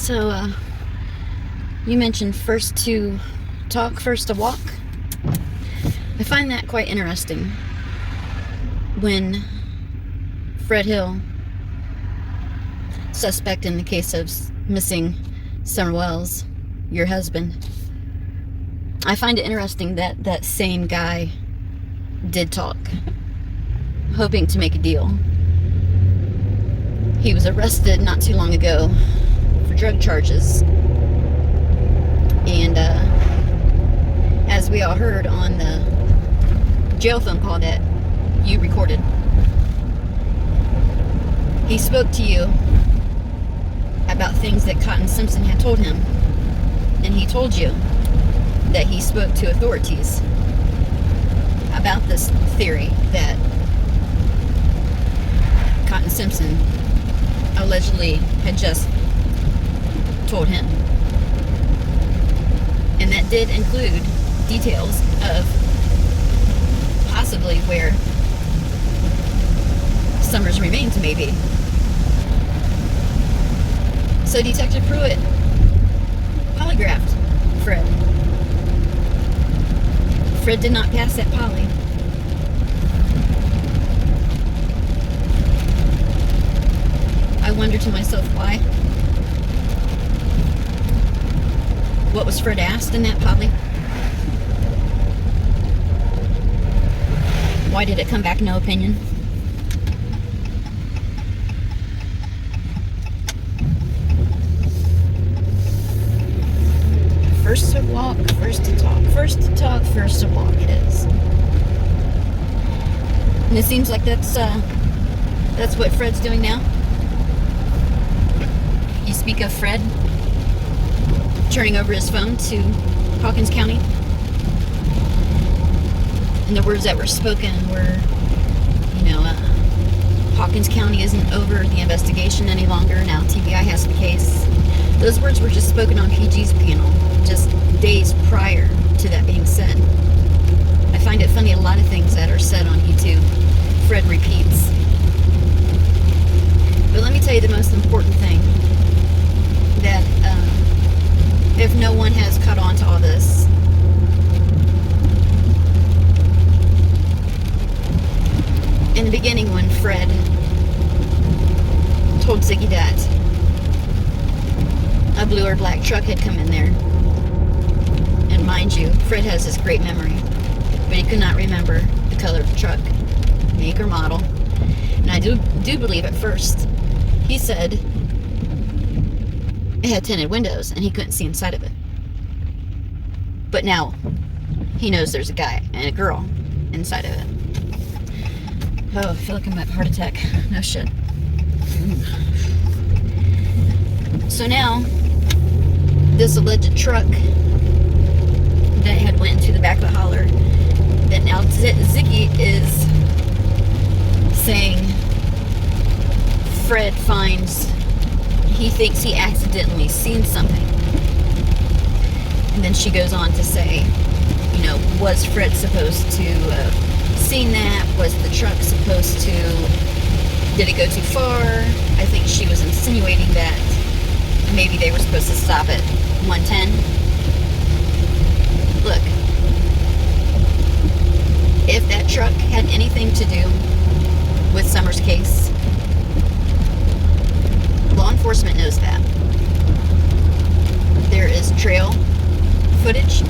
So, you mentioned first to talk, first to walk. I find that quite interesting. When Fred Hill, suspect in the case of missing Summer Wells, your husband, I find it interesting that that same guy did talk, hoping to make a deal. He was arrested not too long ago for drug charges. And as we all heard on the jail phone call that you recorded, he spoke to you about things that Cotton Simpson had told him. And he told you that he spoke to authorities about this theory that Cotton Simpson allegedly had just told him. And that did include details of possibly where Summer's remains may be. So Detective Pruitt polygraphed Fred. Fred did not pass that poly. I wonder to myself why. What was Fred asked in that poly? Why did it come back no opinion? First to walk, first to talk. First to talk, first to walk it is. And it seems like that's what Fred's doing now. You speak of Fred turning over his phone to Hawkins County, and the words that were spoken were, Hawkins County isn't over the investigation any longer. Now TBI has the case. Those words were just spoken on PG's panel just days prior to that being said. I find it funny, a lot of things that are said on YouTube, Fred repeats. But let me tell you the most important thing, that if no one has caught on to all this, in the beginning when Fred told Ziggy that a blue or black truck had come in there, and mind you, Fred has this great memory, but he could not remember the color of the truck, make or model. And I do believe at first he said it had tinted windows and he couldn't see inside of it. But now he knows there's a guy and a girl inside of it. Oh, I feel like I'm gonna have a heart attack. No shit. So now, this alleged truck that had went into the back of the holler, that now Ziggy is saying Fred finds, he thinks he accidentally seen something. And then she goes on to say, was Fred supposed to seen that? Was the truck supposed to, did it go too far? I think she was insinuating that maybe they were supposed to stop at 110. Look, if that truck had anything to do with Summer's case, law enforcement knows that. There is trail footage,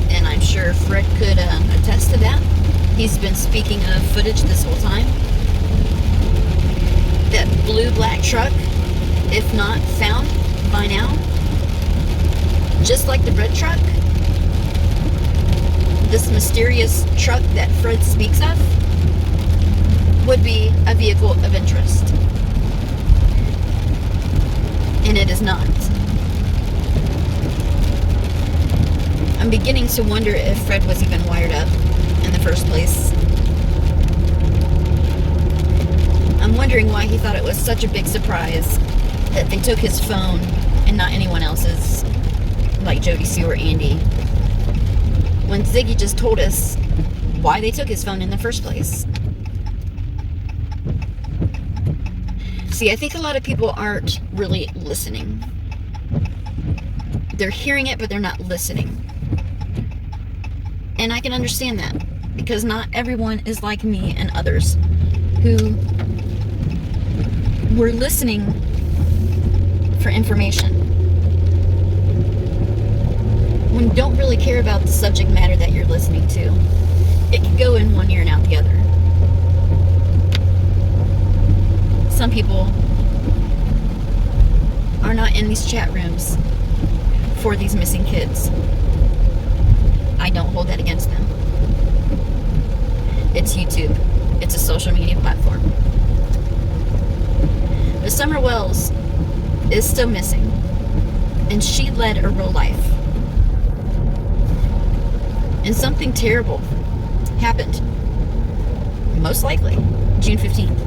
and I'm sure Fred could attest to that. He's been speaking of footage this whole time. That blue-black truck, if not found by now, just like the red truck, this mysterious truck that Fred speaks of would be a vehicle of interest. And it is not. I'm beginning to wonder if Fred was even wired up in the first place. I'm wondering why he thought it was such a big surprise that they took his phone and not anyone else's, like Jody Sue or Andy, when Ziggy just told us why they took his phone in the first place. See, I think a lot of people aren't really listening. They're hearing it, but they're not listening. And I can understand that, because not everyone is like me and others who were listening for information when you don't really care about the subject matter that you're listening to. It can go in one ear and out the other. Some people are not in these chat rooms for these missing kids. I don't hold that against them. It's YouTube. It's a social media platform. But Summer Wells is still missing, and she led a real life. And something terrible happened. Most likely, June 15th.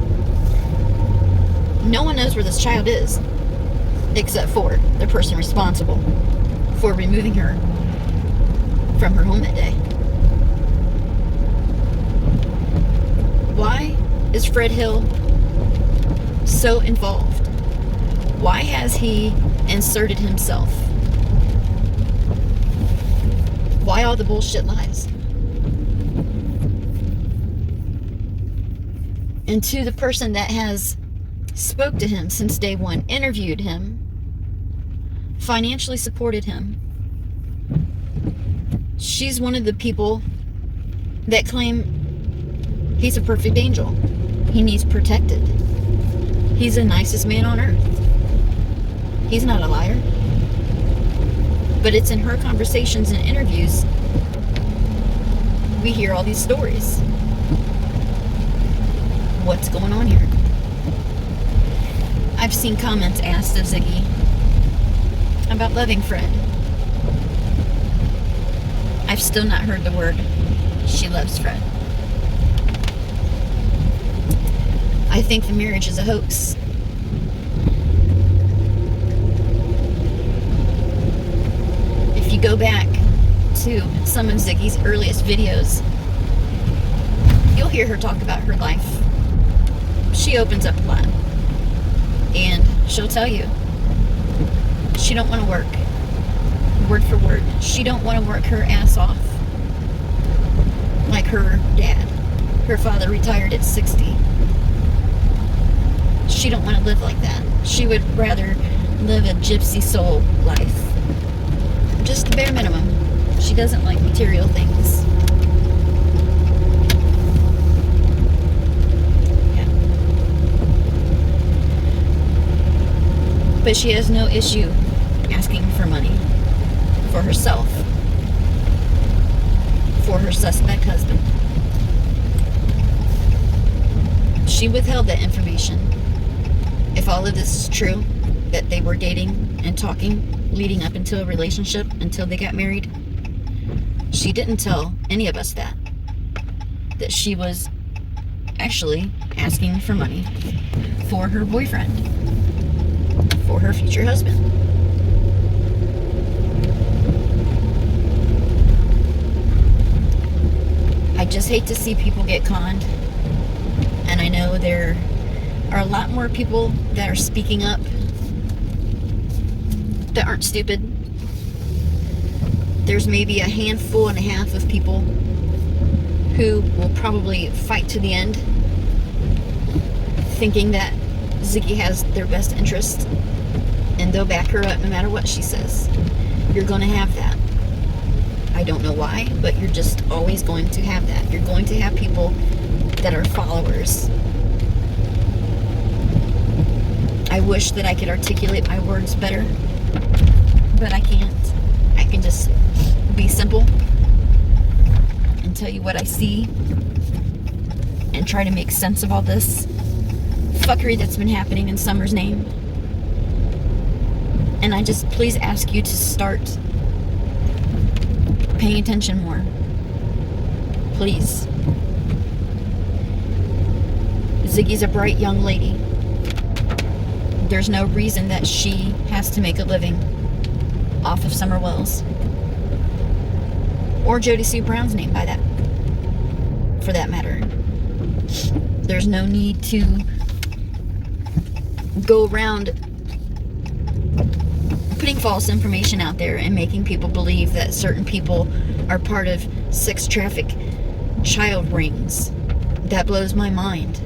No one knows where this child is, except for the person responsible for removing her from her home that day. Why is Fred Hill so involved? Why has he inserted himself? Why all the bullshit lies? And to the person that has spoke to him since day one, interviewed him, financially supported him, she's one of the people that claim he's a perfect angel. He needs protected. He's the nicest man on earth. He's not a liar. But it's in her conversations and interviews we hear all these stories. What's going on here? I've seen comments asked of Ziggy about loving Fred. I've still not heard the word she loves Fred. I think the marriage is a hoax. If you go back to some of Ziggy's earliest videos, you'll hear her talk about her life. She opens up a lot. And she'll tell you she don't want to work. Word for word. She don't want to work her ass off like her dad. Her father retired at 60. She don't want to live like that. She would rather live a gypsy soul life. Just the bare minimum. She doesn't like material things. Yeah. But she has no issue asking for money for herself, for her suspect husband. She withheld that information. If all of this is true, that they were dating and talking leading up into a relationship until they got married, she didn't tell any of us that she was actually asking for money for her boyfriend, for her future husband. I just hate to see people get conned, and I know there are a lot more people that are speaking up that aren't stupid. There's maybe a handful and a half of people who will probably fight to the end, thinking that Ziggy has their best interest, and they'll back her up no matter what she says. You're going to have that. I don't know why, but you're just always going to have that. You're going to have people that are followers. I wish that I could articulate my words better, but I can't. I can just be simple and tell you what I see and try to make sense of all this fuckery that's been happening in Summer's name. And I just please ask you to start paying attention more. Please. Ziggy's a bright young lady. There's no reason that she has to make a living off of Summer Wells or Jody Sue Brown's name, by that, for that matter. There's no need to go around putting false information out there and making people believe that certain people are part of sex traffic child rings. That blows my mind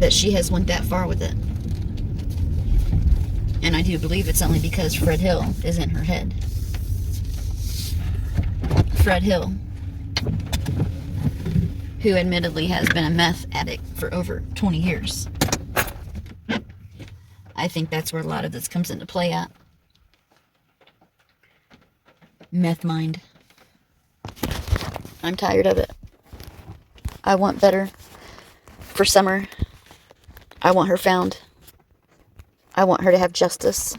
that she has went that far with it. And I do believe it's only because Fred Hill is in her head. Fred Hill, who admittedly has been a meth addict for over 20 years. I think that's where a lot of this comes into play at. Meth mind. I'm tired of it. I want better for Summer. I want her found. I want her to have justice.